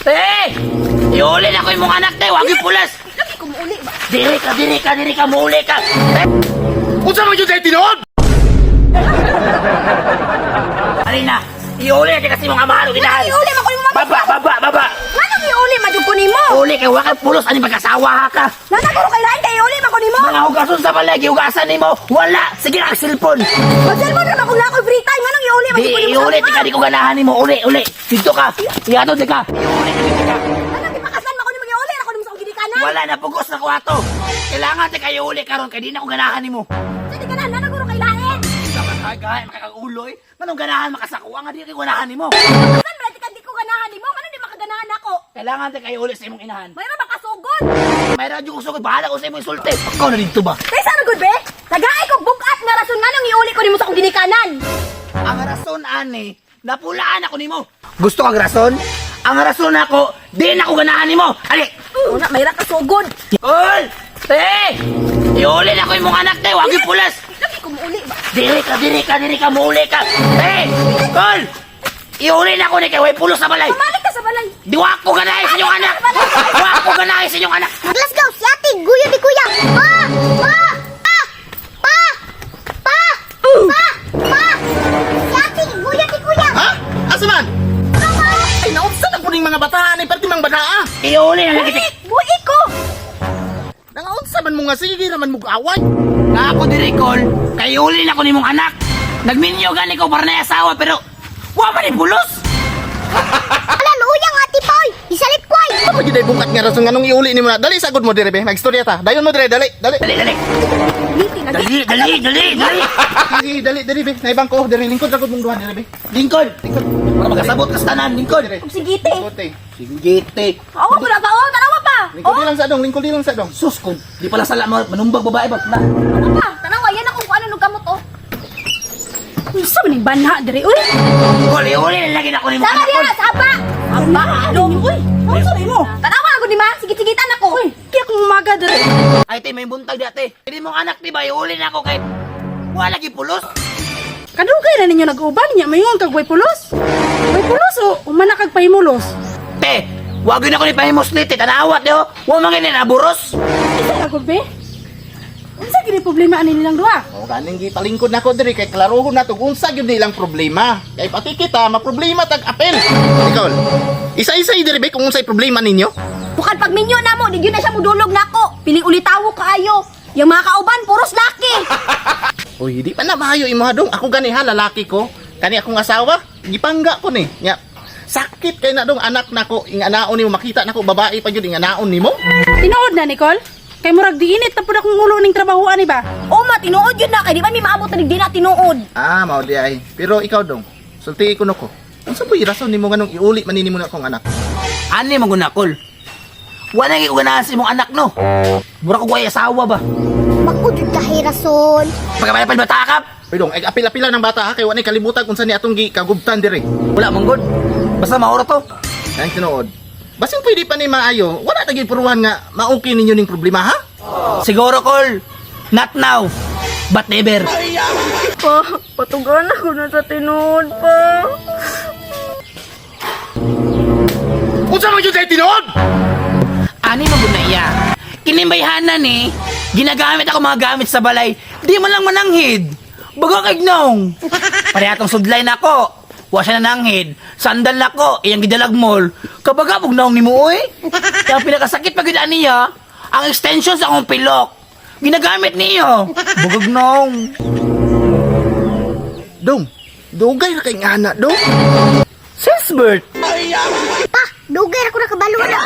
Iuli na ko yung mga anak tayo, wag yung pulas. Lagi ko muuli ba? Diri ka, muuli ka. Unsa man jud kay tinuod? Alin na, iuli na kasi mga mahalo ginahan. Iuli man ko nimo. Baba. Nganong iuli man jud ko nimo? Uli kay wakay pulos, ani magkasawa ka. Nanaguro kay lain kay iuli man ko nimo. Mga hugason sa balay, hugasan nimo. Wala, sige na, cellphone. Mag-cellphone ra ko na ako free time. Nganong iuli man jud ko Di, nimo? iuli, tika, di ko ganahan nimo. Uli. Dito ka. Iyato, di ka. Iuli, ka. Nanang ipakasan man ko nimo iuli ra ko nimo sa akong gidikanan. Wala na, pugos na ko ato. Kailangan tika iuli karon kay di na ko ganahan nimo. Sige ka na, nanaguro kay lain. Kagay, makakauloy. Manong ganahan makasakuha nga di kay ganahan nimo. Saan ba di ko ganahan nimo? Nganong di makaganahan ako? Kailangan tika iuli sa imong inahan. Mayroon ba kasugod? May radyo ko sugod, bahala ko sa imong insulti. Ikaw na dito ba? Kay saan good be? Tagaay ko bukat nga rason nganong iuli ko nimo sa akong ginikanan. Ang rason ani, napulaan ako nimo. Gusto kang rason? Ang rason ako, di na ko ganahan nimo. Ali. Una mayra kasugod. Ol! Iuli na ko yung mga anak tayo, wag yung pulas. Lagi ko muuli ba? Diri ka, muuli ka. Ol! Iuli na ko ni kay way pulos sa balay. Malik ka sa balay. Di wa ko ganahin sa inyong anak. Wa ko ganahin sa inyong anak. Let's go, si ate, guyo di kuya. Pa! Si ate, guyo di kuya. Ha? Asa man? Ay naunsa na puning mga bata ni perti mang badaa. Iuli na lagi. Buhi ko. Nangaunsa man mo nga sige raman mo away. Nga ako diri kol, kay iuli na ko nimong anak. Nagminyo gani ko para na asawa pero wa man ni pulos. Ala, luyang ate Poy. Isalit ko ay. Ano jud ay bukat nga rason nganong iuli nimo na. Dali sagod mo dire be, magstorya ta. Dayon mo dire, dali. Dali. Liti na. Dali be. Naibang ko dire lingkod ragod mong duha dire be. Lingkod. Para makasabot ka sa tanan, lingkod. Sige, te. Kote. Gite. Awa ko na ba? Oh, tanawa pa. Lingkod di lang sa dong, lingkod di lang sa dong. Sus ko, di pala sala manumbag babae ba na. Ano pa? Tanawa, yan ako kung ano nung gamot, oh. Uy, sa maning banha, dire, uy. Kol, iuli na lagi na ko nimong Sama anak kol. diya, saba. Aba, ano? Uy, ano sabi mo? Tanawa ako di ma, sigit-sigitan ako. Uy, kaya kong umaga, dire. Ay te, may buntag dati. Hindi mong anak di ba iuli na ako kay wala lagi pulos. Kadugay na ninyo nag-uban niya, mayungon kag way pulos. Way pulos o umana kag pahimulos. Te, wag yun ako ni pahimos liti, tanawat yo. Wa mangin na buros. Isa na gud be. Unsa gini problema ani nilang duha? O ganing gipalingkod nako dire kay klarohon nato kung unsa gyud nilang problema. Kay pati kita maproblema tag apel. Ikaw. Isa-isa dire be kung unsay problema ninyo. Bukan pag minyo na mo, di yun na siya mudulog na ako. Piling ulitawo kaayo. Yung mga kauban, puros laki. Uy, di pa na maayo imo dong. Ako gani ha lalaki ko. Kani akong asawa, gipangga ko ni. Nya sakit kay na dong anak nako ing anaon nimo makita nako babae pa gyud ing anaon nimo. Tinuod na Nicole. Kay murag diinit ta pud akong ulo ning trabahoan ni ba? O ma, tinuod yun na. Kaya di ba may maabot na di na tinuod. Ah, mao di ay. Pero ikaw dong, sulti ko nako. Unsa po rason nimo nganong iuli man nimo na akong anak? Ani man guna kol. Wala nang iguganahan sa imong anak no. Mura ko way asawa ba. Makudod kahi rason. Pagkapayapan bata ka. Uy dong, ay apil-apila ng bata ha kay wala kalibutan kung sa ni atong gikagubtan dire. Wala mong good. Basta maura to. Ay tinuod. Basin pwede pa ni maayo, wala ta gyud puruhan nga maukay ninyo ning problema ha? Siguro kol. Not now. But never. Pa, patugan ako na sa tinuod pa. Unsa man jud kay tinuod? Ani mo guna iya. Kinimbayhanan ni. Ginagamit ako mga gamit sa balay. Di man lang mananghid. Baga kay gnong. Parehas sudlay na ako. Wa siya nananghid. Sandal na ko. Iyang gidalag mall. Kabaga pag naong ni mo eh. Kaya pinakasakit pag gidaan niya. Ang extension sa akong pilok. Ginagamit niyo. Bugag nong. Dong, dugay ra kay nga anak dong. Sis Bert. Pa, dugay ako na kabalo na.